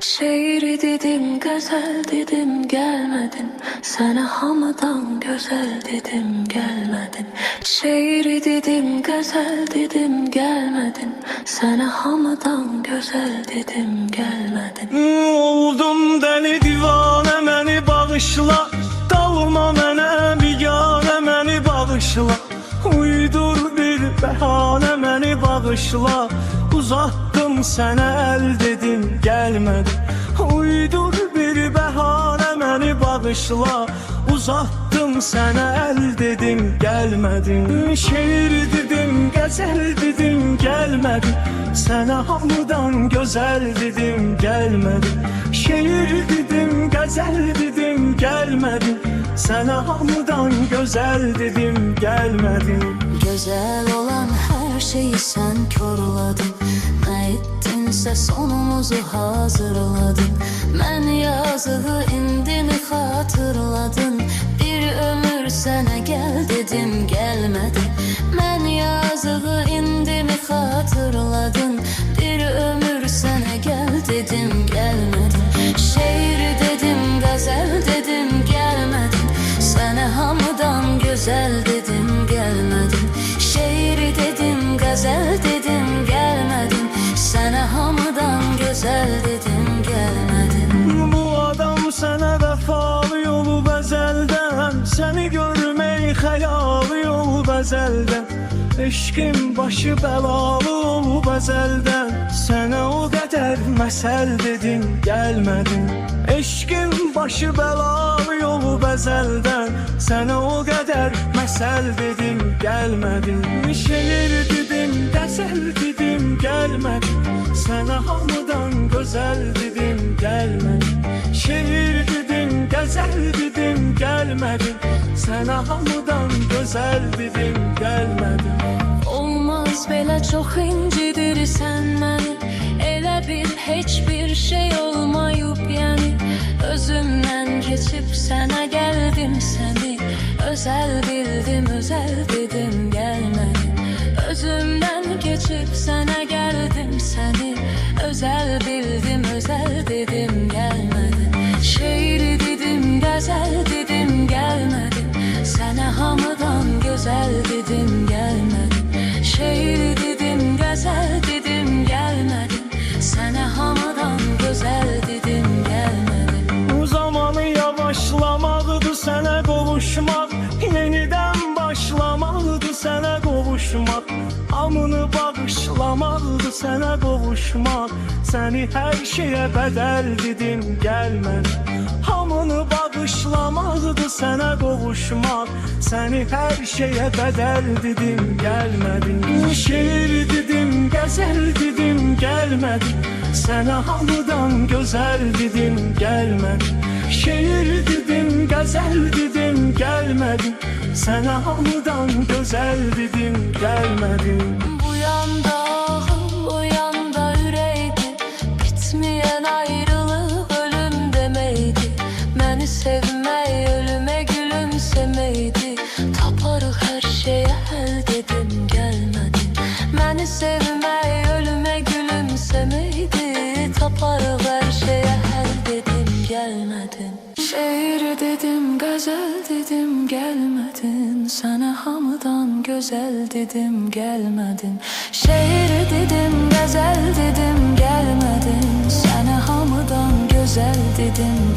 Şiir dedim, gazel dedim, gelmedin. Sana hamıdan güzel dedim, gelmedin. Şiir dedim, gazel dedim, gelmedin. Sana hamıdan güzel dedim, gelmedin. Oldum deli divane, məni bağışla. Dalma mənə bigane, məni bağışla. Uydur bir bəhanə, məni bağışla. Uzattım sənə əl dedim, gəlmədin. Uydur bir bəhanə, məni bağışla. Uzattım sənə əl dedim, gəlmədin. Şeir dedim, qəzəl dedim, gəlmədin. Sənə hamıdan gözəl dedim, gəlmədin. Şeir dedim, qəzəl dedim, gəlmədin. Sənə hamıdan gözəl dedim, gəlmədin. Güzel olan her şeyi sen korladın. Ne ettinse sonumuzu hazırladın. Ben yazığı indimi hatırladın. Bir ömür sana gel dedim, gelmedin. Ben yazığı indimi hatırladın. Bir ömür sana gel dedim, gelmedin. Şiir dedim, gazel dedim, gelmedin. Sana hamıdan güzel dedim, gelmedin. Şiir dedim, gazel dedim, gelmedin. Sana hamıdan güzel dedim, gelmedin. Bu adam sənə vəfalı yolu bəzəldən. Səni görmək xəyalı yol bəzəldən. Eşqin başı bəlalı ol bəzəldən. Sənə o qədər məsəl dedim, gəlmədin. Eşqin başı bəlalı yol bəzəldən. Sənə o qədər məsəl dedim, gəlmədin. Şeir dedim, qəzəl dedim, gəlmədin. Sənə hamıdan gözəl dedim, gəlmədin. Şeir dedim, qəzəl dedim, gəlmədin. Sənə hamıdan gözəl dedim, gəlmədin. Olmaz belə çox incidirsən məni. Elə bir heç bir şey olmayıb yəni. Özümdən keçib sənə gəldim səni. Özel bildim, özel dedim, gelmedin. Özümdən keçib sənə gəldim səni. Özel bildim, özel dedim, gelmedin. Şiir dedim, gazel dedim, gelmedin. Sənə hamıdan güzel dedim, gelmedin. Şiir dedim, gazel dedim, gelmedin. Sənə hamıdan güzel dedim, gelmedin. Bu zamanı yavaşlamaqdı sənə qovuşmaq. Yenidən başlamaqdı sənə qovuşmaq. Hamını bağışlamaqdı sənə qovuşmaq. Səni hər şeyə bədəl dedim, gəlmədin. Hamını bağışlamaqdı sənə qovuşmaq. Səni hər şeyə bədəl dedim, gəlmədin. Şeir dedim, qəzəl dedim, gəlmədin. Sənə hamıdan gözəl dedim, gəlmədin. Şeir dedim, qəzəl dedim, gəlmədin. Sənə hamıdan gözəl dedim, gəlmədin. Bu yanda ağıl, o yanda ürəkdi. Bitmeyen ayrılık ölüm demeydi. Beni sevmək ölüme gülümsemeydi. Taparıq her şeye el dedim, gelmedin. Beni sevmək ölüme gülümsemeydi. Taparıq her şeye el dedim, gelmedin. Şiir dedim, gazel dedim, gelmedin. Sana hamıdan güzel dedim, gelmedin. Şiir dedim, gazel dedim, gelmedin. Sana hamıdan güzel dedim,